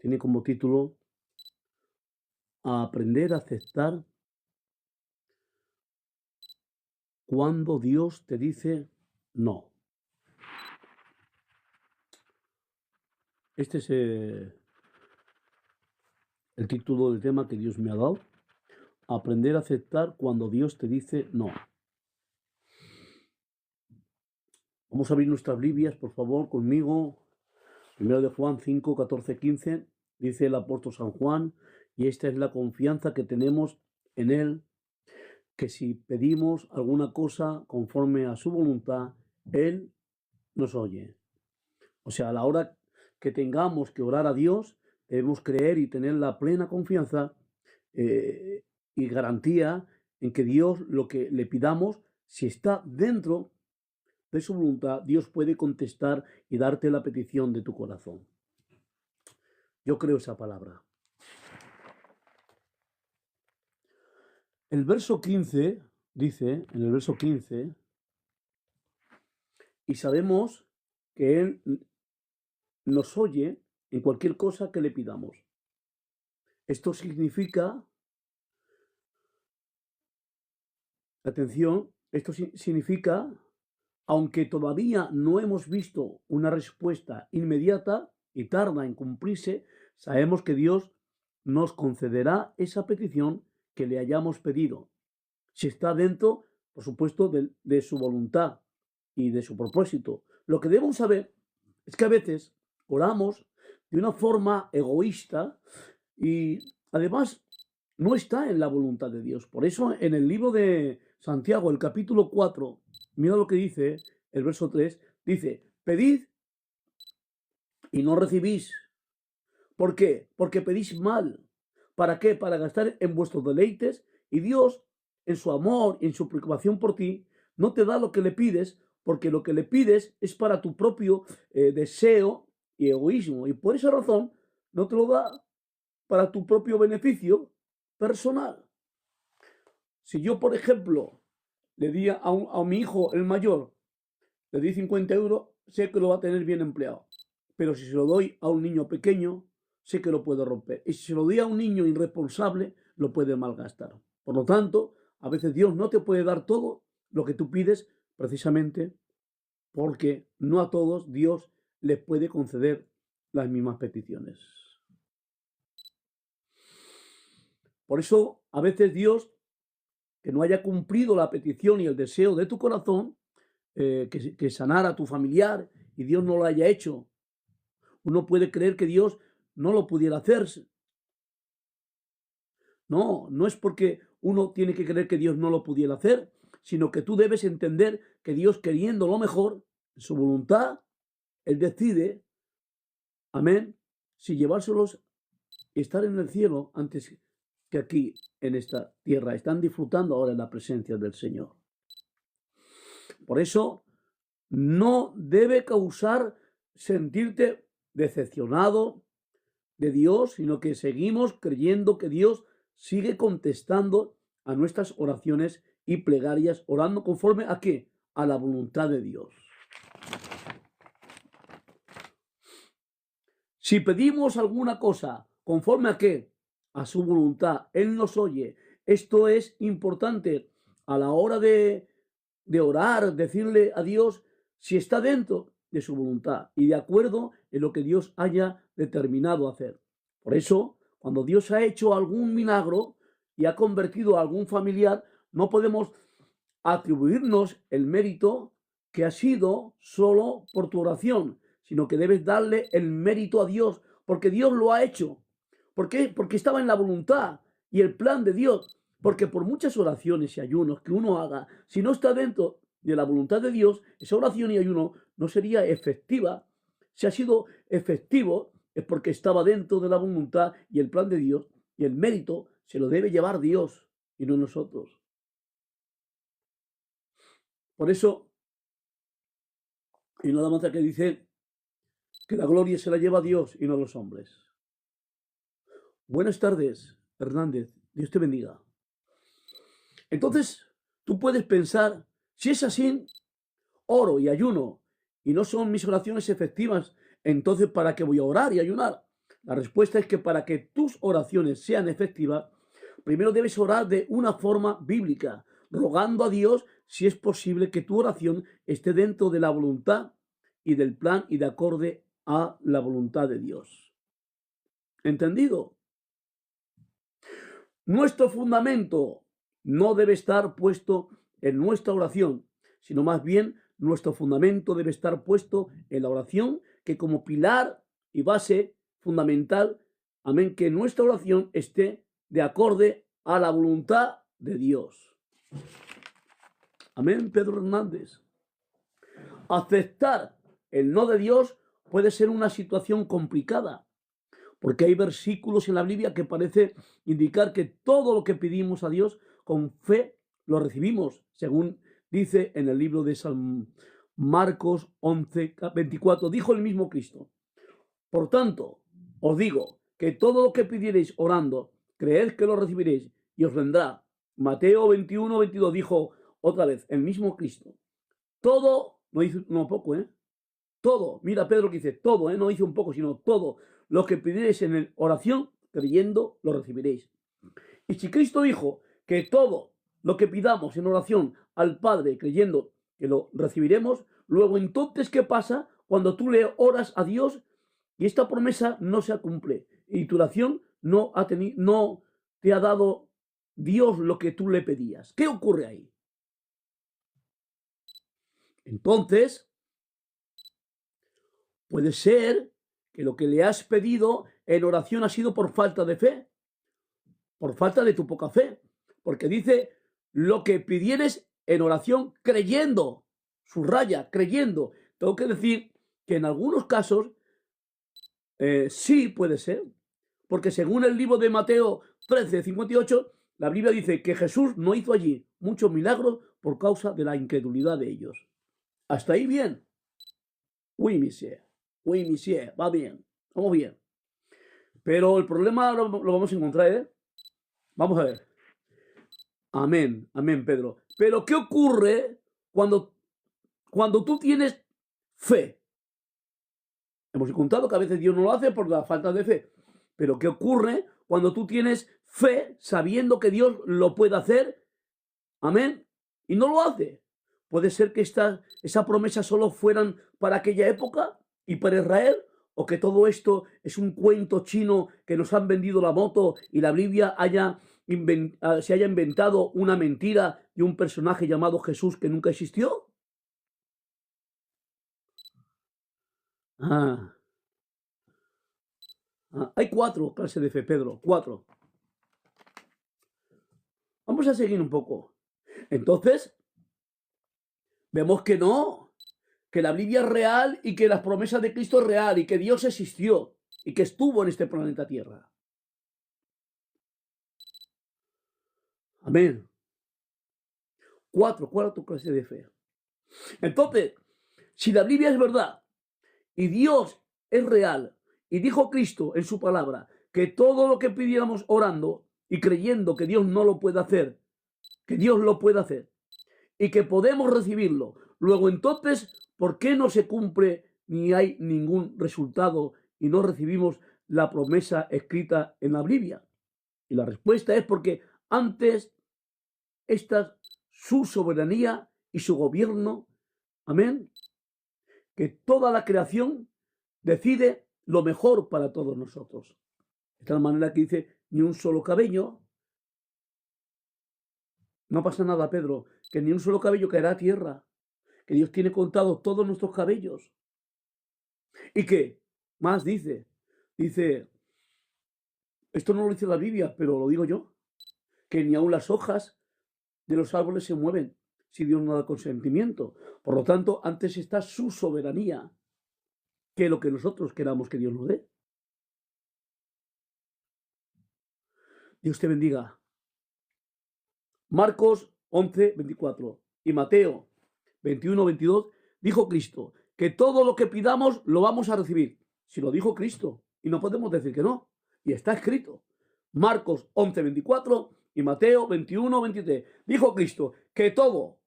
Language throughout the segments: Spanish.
tiene como título Aprender a aceptar cuando Dios te dice no. Este es el título del tema que Dios me ha dado. Aprender a aceptar cuando Dios te dice no. Vamos a abrir nuestras Biblias, por favor, conmigo. Primero de Juan 5, 14, 15. Dice el apóstol San Juan, y esta es la confianza que tenemos en Él, que si pedimos alguna cosa conforme a su voluntad, Él nos oye. O sea, a la hora que tengamos que orar a Dios, debemos creer y tener la plena confianza y garantía en que Dios, lo que le pidamos, si está dentro de su voluntad, Dios puede contestar y darte la petición de tu corazón. Yo creo esa palabra. El verso 15 dice, en el verso 15, y sabemos que Él nos oye en cualquier cosa que le pidamos. Esto significa, atención, esto significa, aunque todavía no hemos visto una respuesta inmediata y tarda en cumplirse, sabemos que Dios nos concederá esa petición que le hayamos pedido, si está dentro, por supuesto, de su voluntad y de su propósito. Lo que debemos saber es que a veces oramos de una forma egoísta y además no está en la voluntad de Dios. Por eso en el libro de Santiago, el capítulo 4, mira lo que dice el verso 3, dice, pedid y no recibís. ¿Por qué? Porque pedís mal. ¿Para qué? Para gastar en vuestros deleites, y Dios, en su amor y en su preocupación por ti, no te da lo que le pides, porque lo que le pides es para tu propio deseo y egoísmo. Y por esa razón no te lo da para tu propio beneficio personal. Si yo, por ejemplo, le di a mi hijo, el mayor, le di 50 euros, sé que lo va a tener bien empleado. Pero si se lo doy a un niño pequeño, sé que lo puede romper. Y si se lo doy a un niño irresponsable, lo puede malgastar. Por lo tanto, a veces Dios no te puede dar todo lo que tú pides, precisamente porque no a todos Dios les puede conceder las mismas peticiones. Por eso, a veces Dios, que no haya cumplido la petición y el deseo de tu corazón, que sanara a tu familiar, y Dios no lo haya hecho, uno puede creer que Dios no lo pudiera hacer. No, no es porque uno tiene que creer que Dios no lo pudiera hacer, sino que tú debes entender que Dios, queriendo lo mejor, en su voluntad, Él decide, amén, si llevárselos y estar en el cielo antes que aquí en esta tierra. Están disfrutando ahora en la presencia del Señor. Por eso no debe causar sentirte decepcionado de Dios, sino que seguimos creyendo que Dios sigue contestando a nuestras oraciones y plegarias, orando conforme a qué? A la voluntad de Dios. Si pedimos alguna cosa conforme a qué? A su voluntad, Él nos oye. Esto es importante a la hora de orar, decirle a Dios si está dentro de su voluntad y de acuerdo en lo que Dios haya determinado hacer. Por eso, cuando Dios ha hecho algún milagro y ha convertido a algún familiar, no podemos atribuirnos el mérito que ha sido solo por tu oración, sino que debes darle el mérito a Dios, porque Dios lo ha hecho. ¿Por qué? Porque estaba en la voluntad y el plan de Dios. Porque por muchas oraciones y ayunos que uno haga, si no está dentro de la voluntad de Dios, esa oración y ayuno no sería efectiva. Si ha sido efectivo, es porque estaba dentro de la voluntad y el plan de Dios, y el mérito se lo debe llevar Dios y no nosotros. Por eso, hay una alabanza que dice que la gloria se la lleva Dios y no los hombres. Buenas tardes, Hernández. Dios te bendiga. Entonces, tú puedes pensar, si es así, oro y ayuno, y no son mis oraciones efectivas, entonces ¿para qué voy a orar y ayunar? La respuesta es que para que tus oraciones sean efectivas, primero debes orar de una forma bíblica, rogando a Dios si es posible que tu oración esté dentro de la voluntad y del plan y de acorde a la voluntad de Dios. ¿Entendido? Nuestro fundamento no debe estar puesto en nuestra oración, sino más bien nuestro fundamento debe estar puesto en la oración, que como pilar y base fundamental, amén, que nuestra oración esté de acorde a la voluntad de Dios. Amén, Pedro Hernández. Aceptar el no de Dios puede ser una situación complicada, porque hay versículos en la Biblia que parece indicar que todo lo que pedimos a Dios con fe lo recibimos, según dice en el libro de San Marcos 11:24, dijo el mismo Cristo. Por tanto, os digo que todo lo que pidiereis orando, creed que lo recibiréis y os vendrá. Mateo 21:22 dijo otra vez el mismo Cristo. Todo, no dice no poco, todo, mira Pedro que dice todo, no dice un poco, sino todo lo que pidiereis en oración, creyendo, lo recibiréis. Y si Cristo dijo que todo lo que pidamos en oración al Padre, creyendo que lo recibiremos, luego entonces, ¿qué pasa cuando tú le oras a Dios y esta promesa no se cumple y tu oración no te ha dado Dios lo que tú le pedías? ¿Qué ocurre ahí? Entonces, puede ser que lo que le has pedido en oración ha sido por falta de fe, por falta de tu poca fe, porque dice lo que pidieres en oración creyendo, subraya, creyendo. Tengo que decir que en algunos casos sí puede ser, porque según el libro de Mateo 13:58, la Biblia dice que Jesús no hizo allí muchos milagros por causa de la incredulidad de ellos. Hasta ahí bien. Oui, monsieur, va bien, vamos bien. Pero el problema lo vamos a encontrar, Vamos a ver. Amén, amén, Pedro. Pero ¿qué ocurre cuando tú tienes fe? Hemos contado que a veces Dios no lo hace por la falta de fe. Pero ¿qué ocurre cuando tú tienes fe sabiendo que Dios lo puede hacer? Amén. Y no lo hace. Puede ser que esa promesa solo fueran para aquella época y para Israel, o que todo esto es un cuento chino que nos han vendido la moto y la Biblia se haya inventado una mentira de un personaje llamado Jesús que nunca existió. Hay 4 clases de fe, Pedro, 4. Vamos a seguir un poco. Entonces, vemos que no, que la Biblia es real y que las promesas de Cristo es real y que Dios existió y que estuvo en este planeta Tierra. Amén. 4 clases de fe. Entonces, si la Biblia es verdad y Dios es real y dijo Cristo en su palabra que todo lo que pidiéramos orando y creyendo que Dios no lo puede hacer, que Dios lo puede hacer y que podemos recibirlo, luego entonces, ¿por qué no se cumple ni hay ningún resultado y no recibimos la promesa escrita en la Biblia? Y la respuesta es porque antes esta su soberanía y su gobierno, amén, que toda la creación decide lo mejor para todos nosotros. De tal manera que dice, ni un solo cabello, no pasa nada, Pedro, que ni un solo cabello caerá a tierra, que Dios tiene contados todos nuestros cabellos. Y que, más dice, esto no lo dice la Biblia, pero lo digo yo, que ni aun las hojas de los árboles se mueven si Dios no da consentimiento. Por lo tanto, antes está su soberanía que lo que nosotros queramos que Dios nos dé. Dios te bendiga. Marcos 11:24 y Mateo 21:22 dijo Cristo que todo lo que pidamos lo vamos a recibir. Si lo dijo Cristo, y no podemos decir que no. Y está escrito. Marcos 11:24 y Mateo 21:23. Dijo Cristo que todo,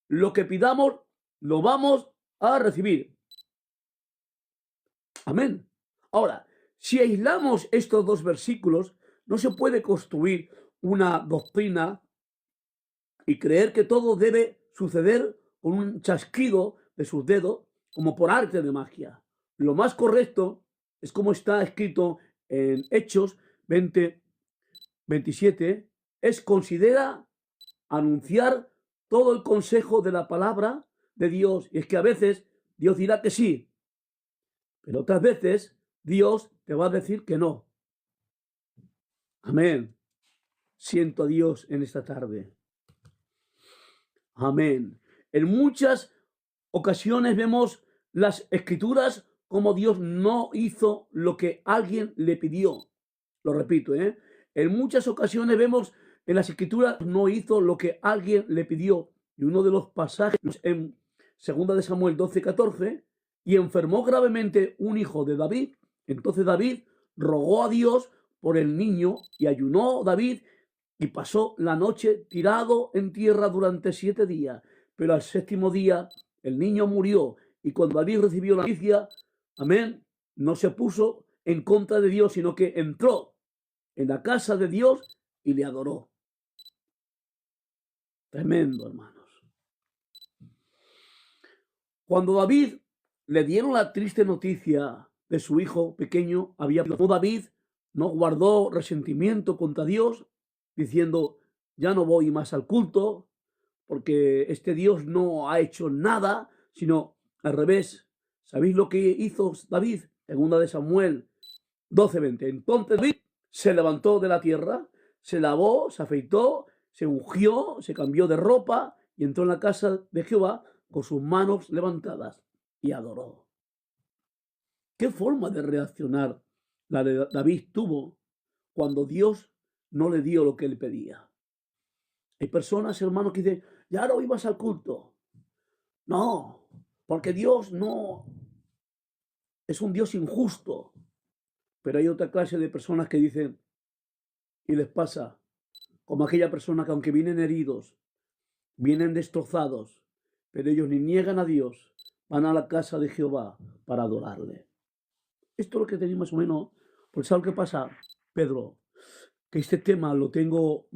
lo que pidamos lo vamos a recibir. Amén. Ahora, si aislamos estos dos versículos, no se puede construir una doctrina y creer que todo debe suceder con un chasquido de sus dedos, como por arte de magia. Lo más correcto es como está escrito en Hechos 20, 27, es considera anunciar todo el consejo de la palabra de Dios. Y es que a veces Dios dirá que sí, pero otras veces Dios te va a decir que no. Amén. Siento a Dios en esta tarde. Amén. En muchas ocasiones vemos las escrituras como Dios no hizo lo que alguien le pidió. Lo repito, ¿eh? En muchas ocasiones vemos en las escrituras no hizo lo que alguien le pidió. Y uno de los pasajes en 2 de Samuel 12:14, y enfermó gravemente un hijo de David. Entonces David rogó a Dios por el niño y ayunó David y pasó la noche tirado en tierra durante 7 días. Pero al séptimo día el niño murió. Y cuando David recibió la noticia, amén, no se puso en contra de Dios, sino que entró en la casa de Dios y le adoró. Tremendo, hermanos. Cuando David le dieron la triste noticia de su hijo pequeño, David no guardó resentimiento contra Dios, diciendo, ya no voy más al culto, porque este Dios no ha hecho nada, sino al revés. ¿Sabéis lo que hizo David? 2 de Samuel 12:20. Entonces David se levantó de la tierra, se lavó, se afeitó, se ungió, se cambió de ropa y entró en la casa de Jehová con sus manos levantadas y adoró. ¿Qué forma de reaccionar la de David tuvo cuando Dios no le dio lo que él pedía? Hay personas, hermanos, que dicen, ya no ibas al culto. No, porque Dios no es un Dios injusto. Pero hay otra clase de personas que dicen, y les pasa, como aquella persona que aunque vienen heridos, vienen destrozados, pero ellos ni niegan a Dios, van a la casa de Jehová para adorarle. Esto es lo que tenemos más o menos. Pues ¿sabes qué pasa, Pedro? Que este tema lo tengo